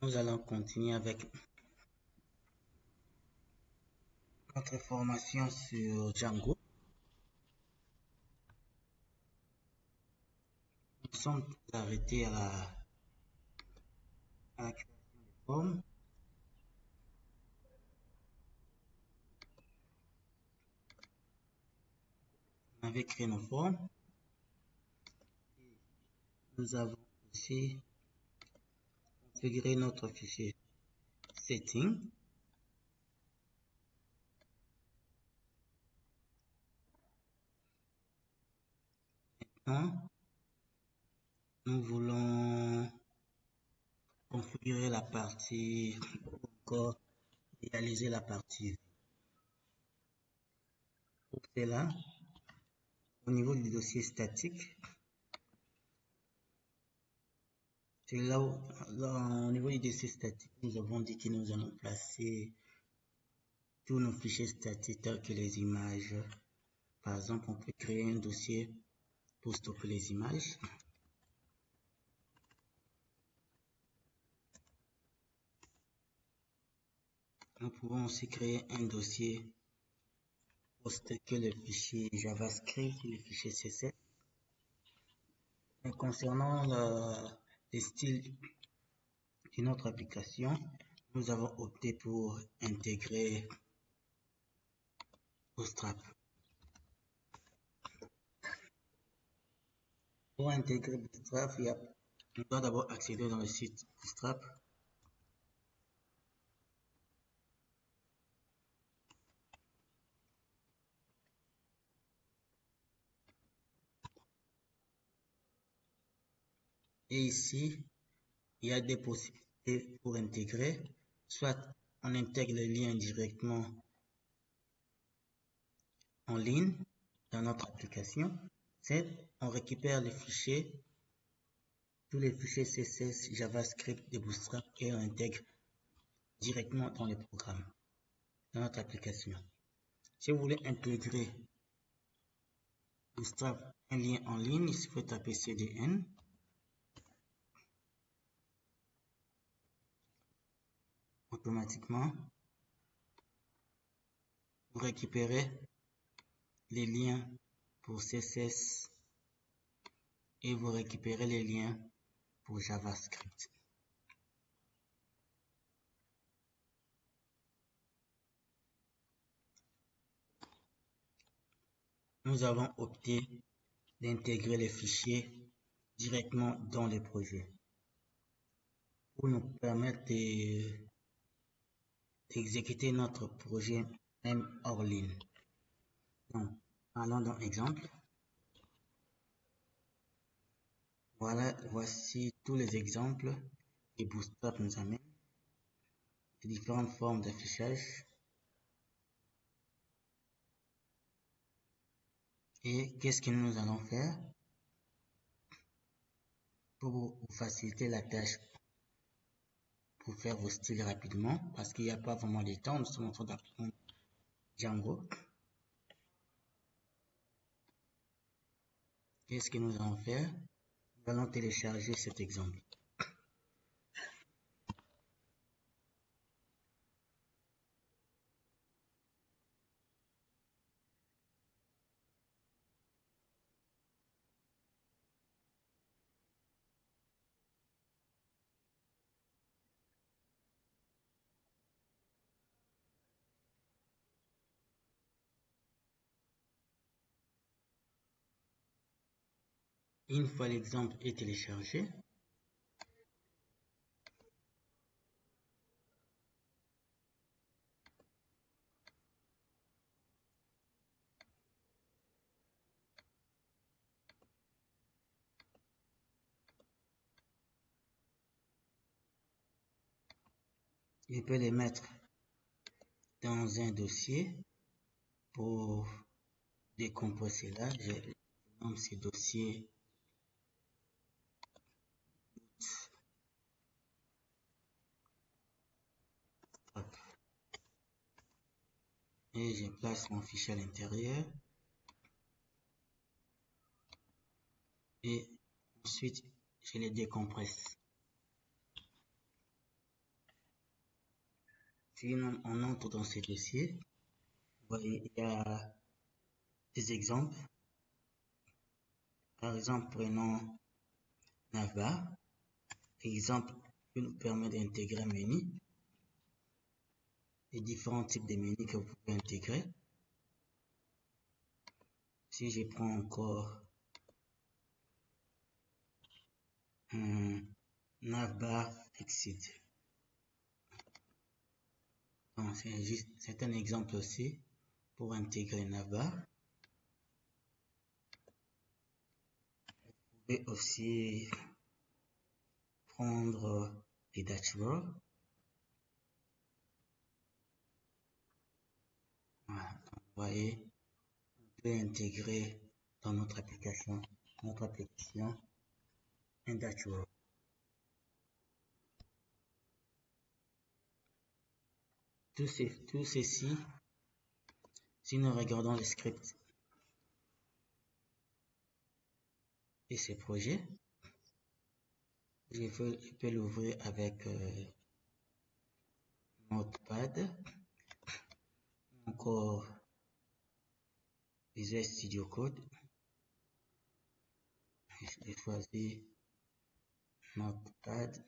Nous allons continuer avec notre formation sur Django. Nous sommes arrêtés à la création des formes. On avait créé nos formes. Nous avons aussi configuré notre fichier setting. Maintenant, nous voulons configurer la partie, encore réaliser la partie. Pour cela, au niveau du dossier statique, c'est là où, au niveau du dossier statique, nous avons dit que nous allons placer tous nos fichiers statiques tels que les images. Par exemple, on peut créer un dossier pour stocker les images. Nous pouvons aussi créer un dossier pour stocker les fichiers JavaScript et les fichiers CSS. Et concernant les styles de notre application, nous avons opté pour intégrer Bootstrap. Pour intégrer Bootstrap, on doit d'abord accéder dans le site Bootstrap. Et ici, il y a des possibilités pour intégrer. Soit on intègre le lien directement en ligne dans notre application. C'est on récupère les fichiers, tous les fichiers CSS, JavaScript de Bootstrap et on intègre directement dans le programme, dans notre application. Si vous voulez intégrer Bootstrap, un lien en ligne, il faut taper CDN. Automatiquement, vous récupérez les liens pour CSS et vous récupérez les liens pour JavaScript. Nous avons opté d'intégrer les fichiers directement dans le projet pour nous permettre d'exécuter notre projet même hors ligne. Donc, allons dans exemple. Voilà, voici tous les exemples que Bootstrap nous amène, les différentes formes d'affichage. Et qu'est-ce que nous allons faire pour vous faciliter la tâche, pour faire vos styles rapidement, parce qu'il n'y a pas vraiment de temps, nous sommes en train d'apprendre Django. Qu'est-ce que nous allons faire? Nous allons télécharger cet exemple. Une fois l'exemple est téléchargé, je peux les mettre dans un dossier pour décomposer là. Je nomme ces dossiers et je place mon fichier à l'intérieur et ensuite je les décompresse. Si on entre dans ces dossiers, vous voyez, il y a des exemples. Par exemple, prenons Navbar, exemple qui nous permet d'intégrer un menu, les différents types de menus que vous pouvez intégrer. Si je prends encore Navbar Exit, c'est un exemple aussi pour intégrer Navbar. Vous pouvez aussi prendre les dashboards. Voilà, donc, vous voyez, on peut intégrer dans notre application un dashboard. Tout ceci, si nous regardons le script et ses projets, je peux l'ouvrir avec Notepad, encore Visual Studio Code. Je choisis Notepad.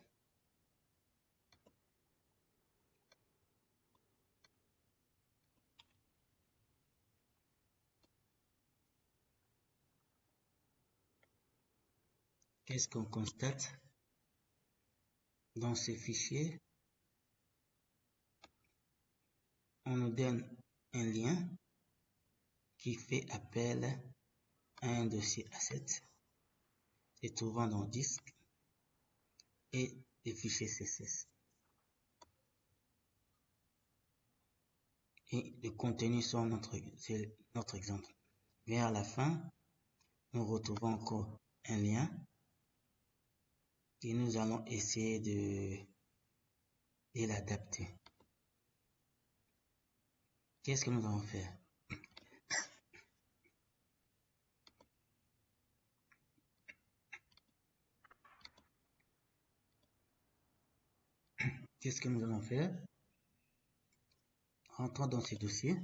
Qu'est-ce qu'on constate dans ce fichier? On nous donne un lien qui fait appel à un dossier asset se trouvant dans le disque et des fichiers CSS. Et le contenu sur c'est notre exemple. Vers la fin, nous retrouvons encore un lien et nous allons essayer de l'adapter. Qu'est-ce que nous allons faire? Qu'est-ce que nous allons faire? Rentrons dans ces dossiers.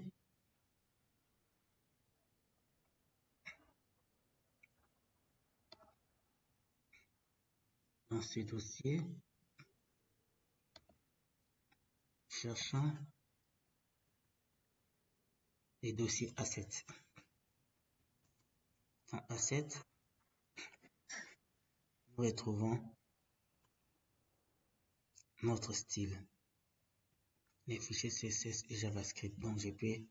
Dans ces dossiers, cherchons les dossiers assets. Dans assets, nous retrouvons notre style, les fichiers CSS et JavaScript. Donc je peux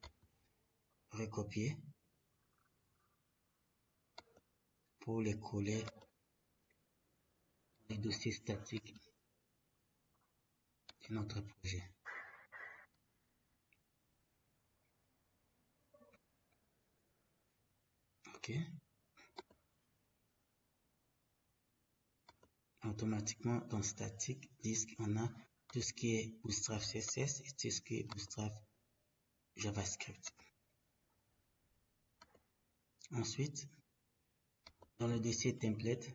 recopier pour les coller dans les dossiers statiques de notre projet. OK. Automatiquement dans statique disque, on a tout ce qui est Bootstrap CSS et tout ce qui est Bootstrap JavaScript. Ensuite, dans le dossier template,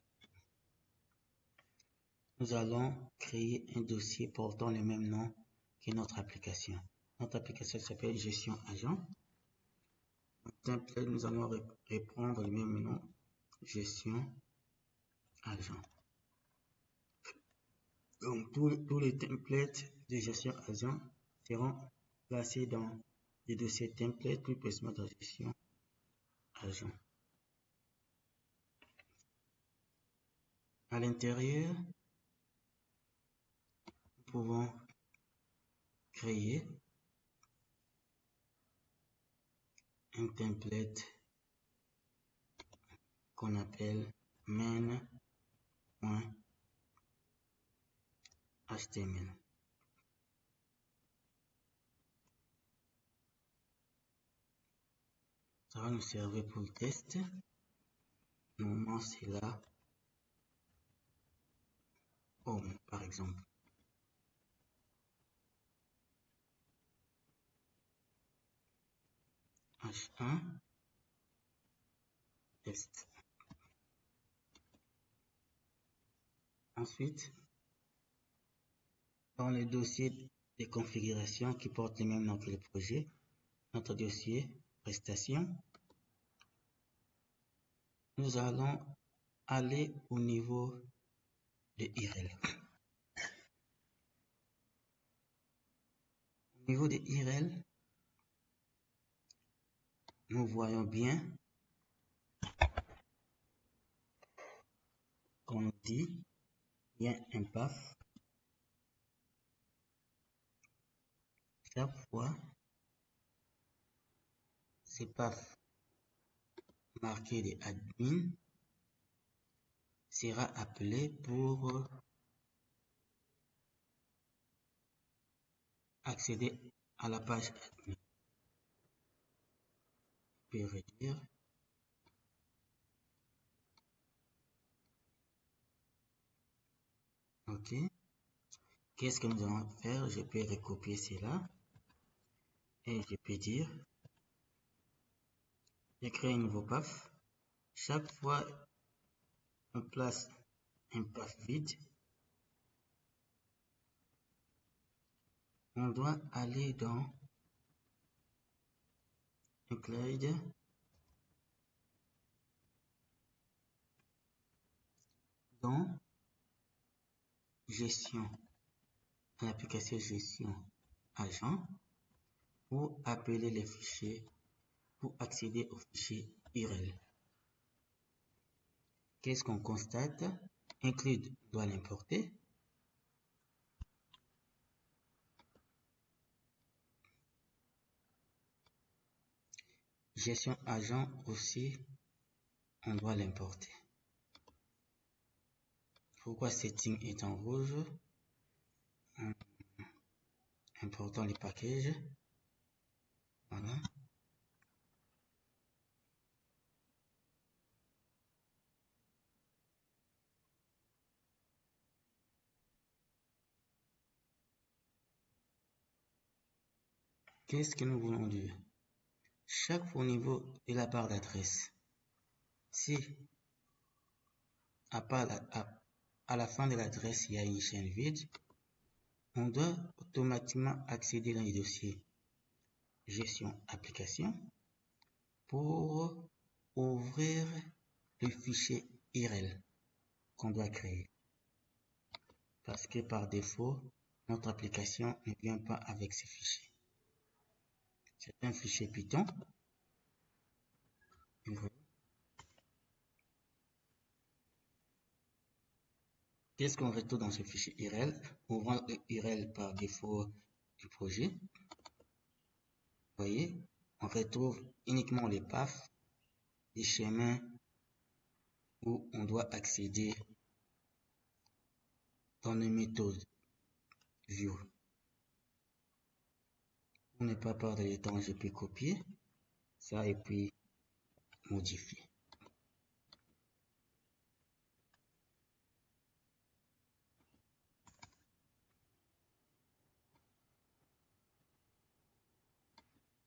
nous allons créer un dossier portant le même nom que notre application. Notre application s'appelle Gestion Agent. Dans le template, nous allons reprendre le même nom, Gestion Agent. Donc, tous les templates de gestion agent seront placés dans les dossiers templates, plus précisément dans gestion agent. À l'intérieur, nous pouvons créer un template qu'on appelle main.html. Ça va nous servir pour le test. Normalement, c'est là. Home, par exemple. H1 test. Ensuite, dans le dossier des configurations qui portent le même nom que le projet, notre dossier prestations. Nous allons aller au niveau de URL. Au niveau de URL, nous voyons bien qu'on dit il y a un path. Chaque fois, ce path marqué de admin sera appelé pour accéder à la page admin. Je peux réduire. Ok. Qu'est-ce que nous allons faire? Je peux recopier cela et je peux dire je crée un nouveau path. Chaque fois on place un path vide, on doit aller dans include, dans gestion, l'application gestion agent, pour appeler les fichiers, pour accéder au fichier URL. Qu'est-ce qu'on constate? Include doit l'importer. Gestion agent aussi, on doit l'importer. Pourquoi setting est en rouge? Important les packages. Voilà. Qu'est-ce que nous voulons dire? Chaque fois au niveau de la barre d'adresse, si à la fin de l'adresse il y a une chaîne vide, on doit automatiquement accéder dans les dossiers gestion application pour ouvrir le fichier URL qu'on doit créer. Parce que par défaut, notre application ne vient pas avec ces fichiers. C'est un fichier Python. Qu'est-ce qu'on retrouve dans ce fichier URL? On voit le URL par défaut du projet. Vous voyez, on retrouve uniquement les paths, les chemins où on doit accéder dans les méthodes view. Pour ne pas perdre le temps, je peux copier ça et puis modifier.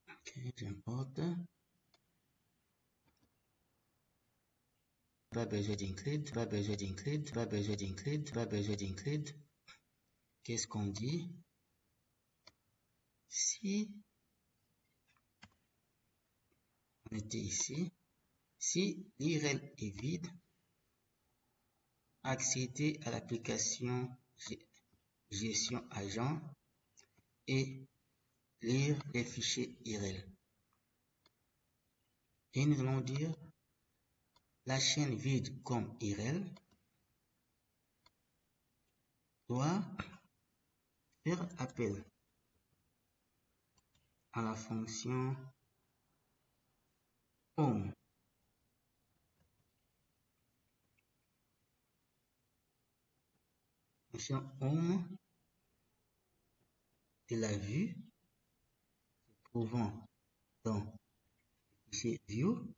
Ok, j'importe. Pas besoin d'include, pas besoin d'include, pas besoin d'include, pas besoin d'include. Qu'est-ce qu'on dit? Si on était ici, si l'URL est vide, accéder à l'application gestion agent et lire les fichiers URL. Et nous allons dire la chaîne vide comme URL doit faire appel à la fonction home. Fonction home de la vue trouvant dans le fichier view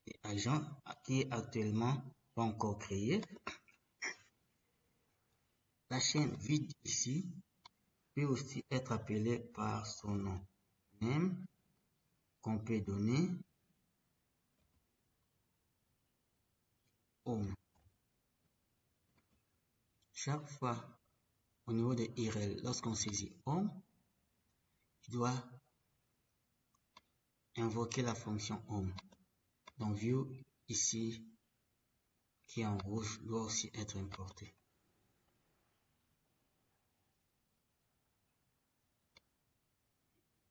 et agent qui est actuellement pas encore créé. La chaîne vide ici peut aussi être appelée par son nom même qu'on peut donner home. Chaque fois au niveau de URL, lorsqu'on saisit home, il doit invoquer la fonction home. Donc view ici qui est en rouge doit aussi être importé.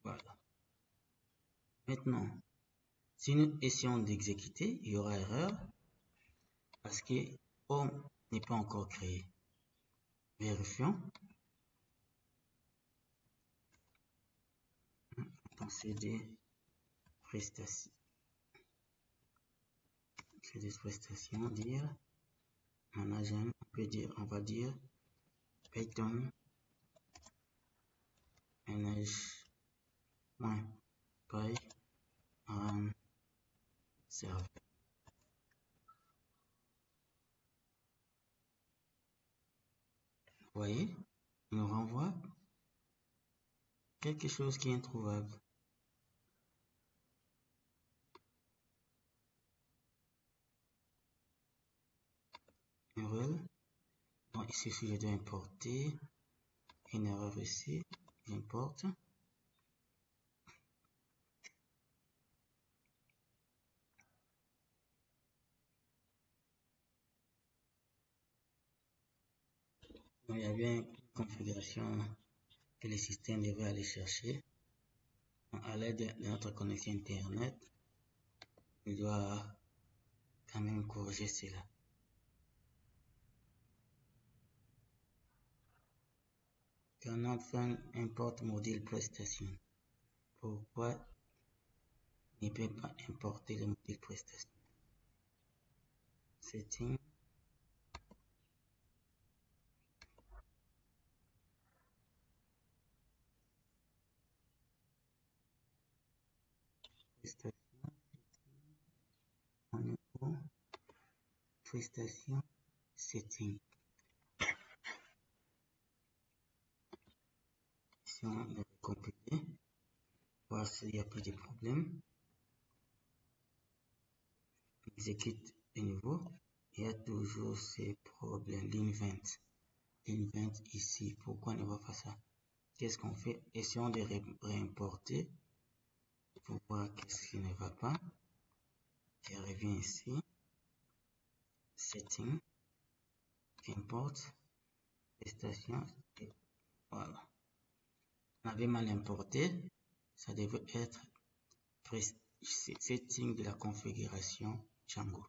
Voilà. Maintenant, si nous essayons d'exécuter, il y aura erreur parce que home n'est pas encore créé. Vérifions. Dans CD prestations, CD prestations, dire manager, on va dire Python manage.py run server. Vous voyez, il nous renvoie quelque chose qui est introuvable. URL. Bon, ici, si je dois importer une erreur ici, j'importe. Il y a bien une configuration que le système devrait aller chercher. À l'aide de notre connexion Internet, il doit quand même corriger cela. Cannot find import module prestation. Pourquoi il ne peut pas importer le module prestation? Setting. Prestation. Au niveau prestation setting. Si on le compiler, voir s'il n'y a plus de problème. Exécute de nouveau. Il y a toujours ces problèmes. L'invent. L'invent ici. Pourquoi on ne voit pas ça? Qu'est-ce qu'on fait? Essayons de réimporter pour voir qu'est-ce qui ne va pas. Je reviens ici. Setting. Import. Prestation. Et voilà. On avait mal importé. Ça devait être setting de la configuration Django.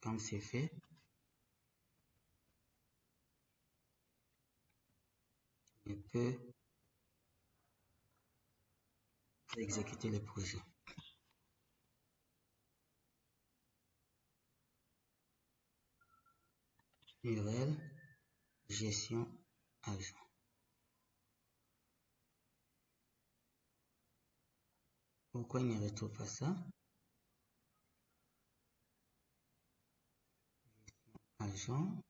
Comme c'est fait, on peut exécuter le projet. URL, gestion agent. Pourquoi il ne retrouve pas ça? Agent,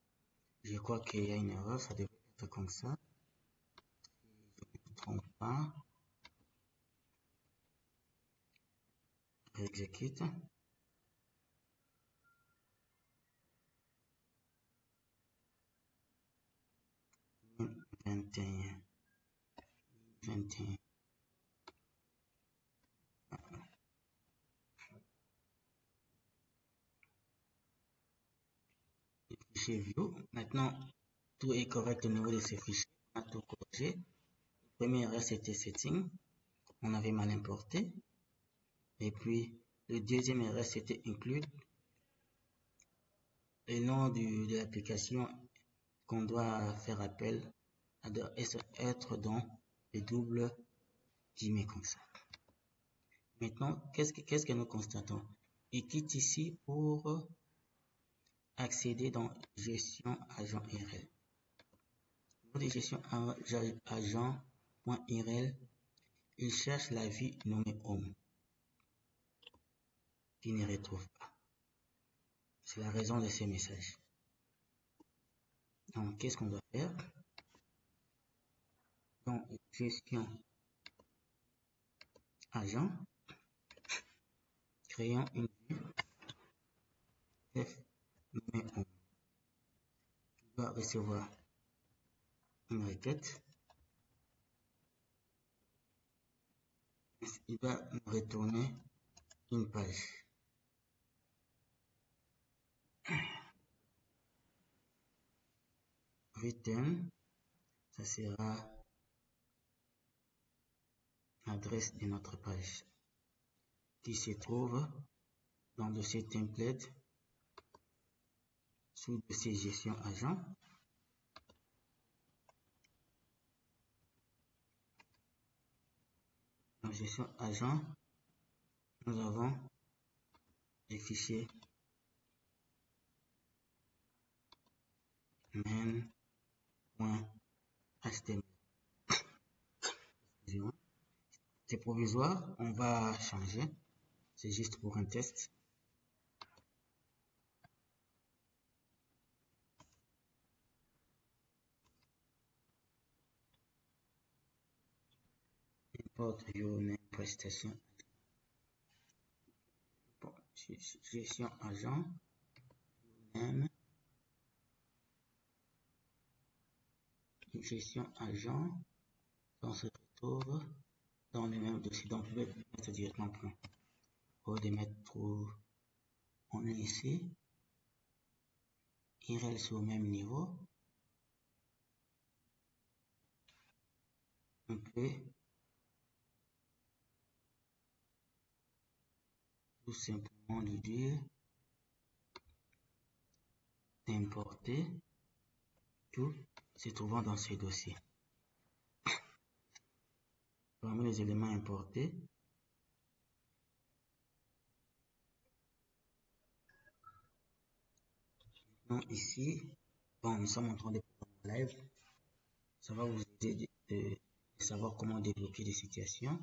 je crois qu'il y a une erreur, ça devrait être comme ça. Si je ne me trompe pas, exécute. Vingt et un. Fichier view. Maintenant, tout est correct au niveau de ces fichiers. On a tout corrigé. Le premier erreur, c'était setting. On avait mal importé. Et puis, le deuxième erreur, c'était include. Le nom de l'application qu'on doit faire appel doit être dans le double guillemets comme ça. Maintenant, qu'est-ce que nous constatons? Il quitte ici pour accéder dans gestion agent URL. Pour les gestion agent.url, il cherche la vue nommée home qui ne retrouve pas. C'est la raison de ces messages. Donc, qu'est-ce qu'on doit faire? Donc, gestion agent, créons une vue f nommée home qui doit recevoir une requête. Il va me retourner une page. Return, ça sera l'adresse de notre page qui se trouve dans le dossier template sous dossier gestion agent. Dans gestion agent, nous avons les fichiers main.html. C'est provisoire, on va changer. C'est juste pour un test. Import your name prestation. Gestion agent. Name. Gestion agent. On se retrouve dans le même dossier. Donc, je vais mettre directement point. Au lieu de mettre où on est ici. Il reste au même niveau. On peut tout simplement lui dire d'importer tout se trouvant dans ce dossier. Parmi les éléments importés, donc ici, bon, nous sommes en train de programmer live. Ça va vous aider de savoir comment débloquer des situations.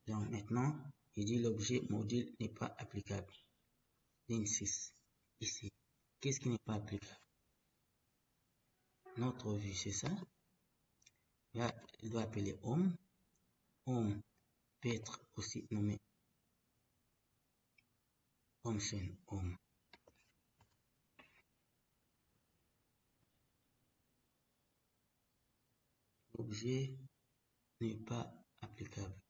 Donc maintenant, il dit l'objet module n'est pas applicable. Ligne 6, ici. Qu'est-ce qui n'est pas applicable? Notre vue, c'est ça. Là, il doit appeler home. Home peut être aussi nommé home chain home. L'objet n'est pas applicable.